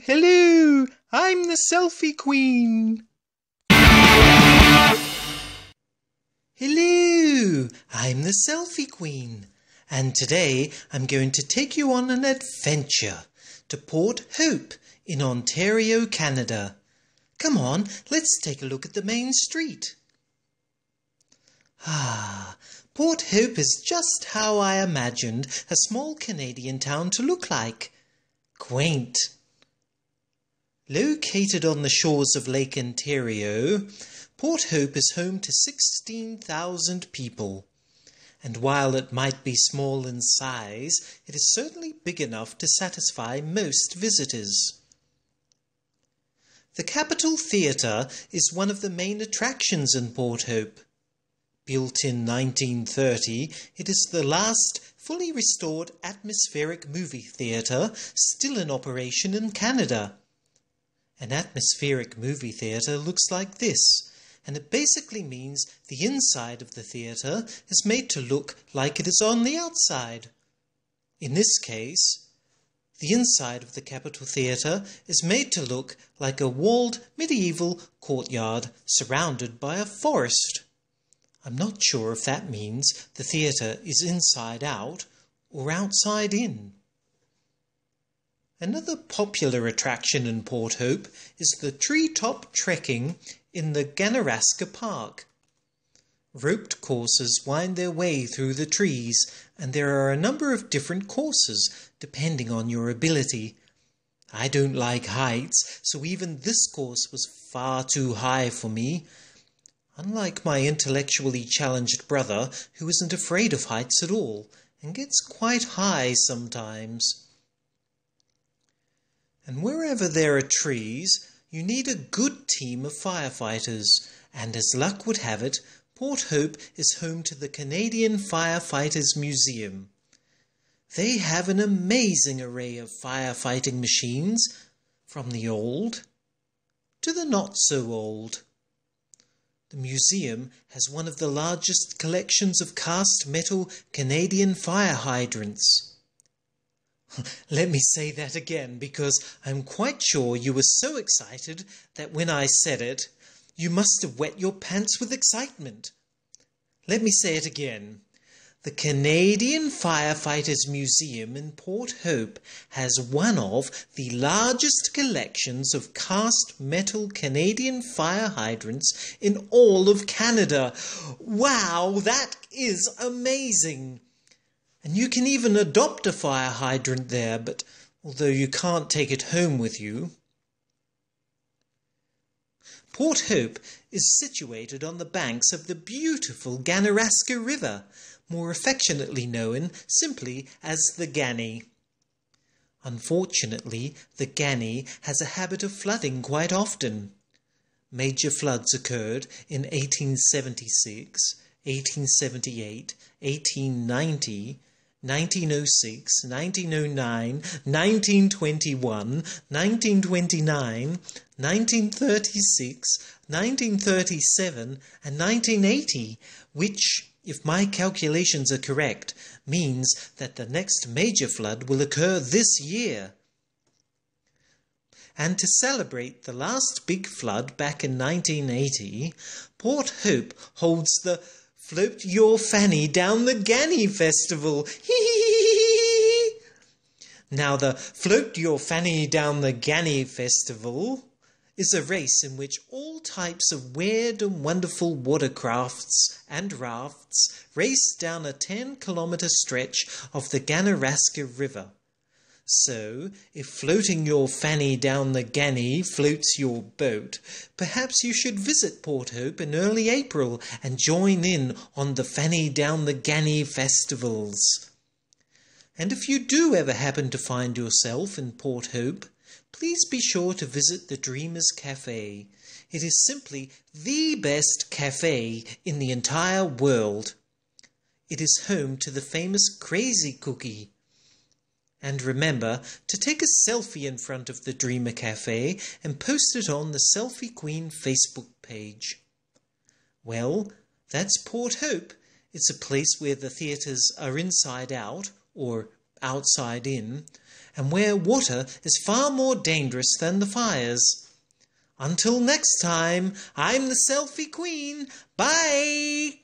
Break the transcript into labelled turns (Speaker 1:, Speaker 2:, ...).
Speaker 1: Hello, I'm the Selfie Queen. Hello, I'm the Selfie Queen, and today I'm going to take you on an adventure to Port Hope in Ontario, Canada. Come on, let's take a look at the main street. Port Hope is just how I imagined a small Canadian town to look like. Quaint. Located on the shores of Lake Ontario, Port Hope is home to 16,000 people. And while it might be small in size, it is certainly big enough to satisfy most visitors. The Capitol Theatre is one of the main attractions in Port Hope. Built in 1930, it is the last fully restored atmospheric movie theatre still in operation in Canada. An atmospheric movie theatre looks like this, and it basically means the inside of the theatre is made to look like it is on the outside. In this case, the inside of the Capitol Theatre is made to look like a walled medieval courtyard surrounded by a forest. I'm not sure if that means the theatre is inside out or outside in. Another popular attraction in Port Hope is the treetop trekking in the Ganaraska Park. Roped courses wind their way through the trees, and there are a number of different courses depending on your ability. I don't like heights, so even this course was far too high for me. Unlike my intellectually challenged brother, who isn't afraid of heights at all, and gets quite high sometimes. And wherever there are trees, you need a good team of firefighters, and as luck would have it, Port Hope is home to the Canadian Firefighters Museum. They have an amazing array of firefighting machines, from the old to the not-so-old. The museum has one of the largest collections of cast metal Canadian fire hydrants. Let me say that again, because I'm quite sure you were so excited that when I said it, you must have wet your pants with excitement. Let me say it again. The Canadian Firefighters Museum in Port Hope has one of the largest collections of cast metal Canadian fire hydrants in all of Canada. Wow, that is amazing! And you can even adopt a fire hydrant there, but although you can't take it home with you. Port Hope is situated on the banks of the beautiful Ganaraska River, more affectionately known simply as the Ganny. Unfortunately, the Ganny has a habit of flooding quite often. Major floods occurred in 1876, 1878, 1890, 1906, 1909, 1921, 1929, 1936, 1937 and 1980, which, if my calculations are correct, means that the next major flood will occur this year. And to celebrate the last big flood back in 1980, Port Hope holds the Float Your Fanny Down the Ganny Festival. Now, the Float Your Fanny Down the Ganny Festival is a race in which all types of weird and wonderful watercrafts and rafts race down a 10-kilometre stretch of the Ganaraska River. So, if floating your fanny down the Ganny floats your boat, perhaps you should visit Port Hope in early April and join in on the Fanny Down the Ganny festivals. And if you do ever happen to find yourself in Port Hope, please be sure to visit the Dreamers Cafe. It is simply the best cafe in the entire world. It is home to the famous Crazy Cookie. And remember to take a selfie in front of the Dreamer Cafe and post it on the Selfie Queen Facebook page. Well, that's Port Hope. It's a place where the theatres are inside out, or outside in, and where water is far more dangerous than the fires. Until next time, I'm the Selfie Queen. Bye!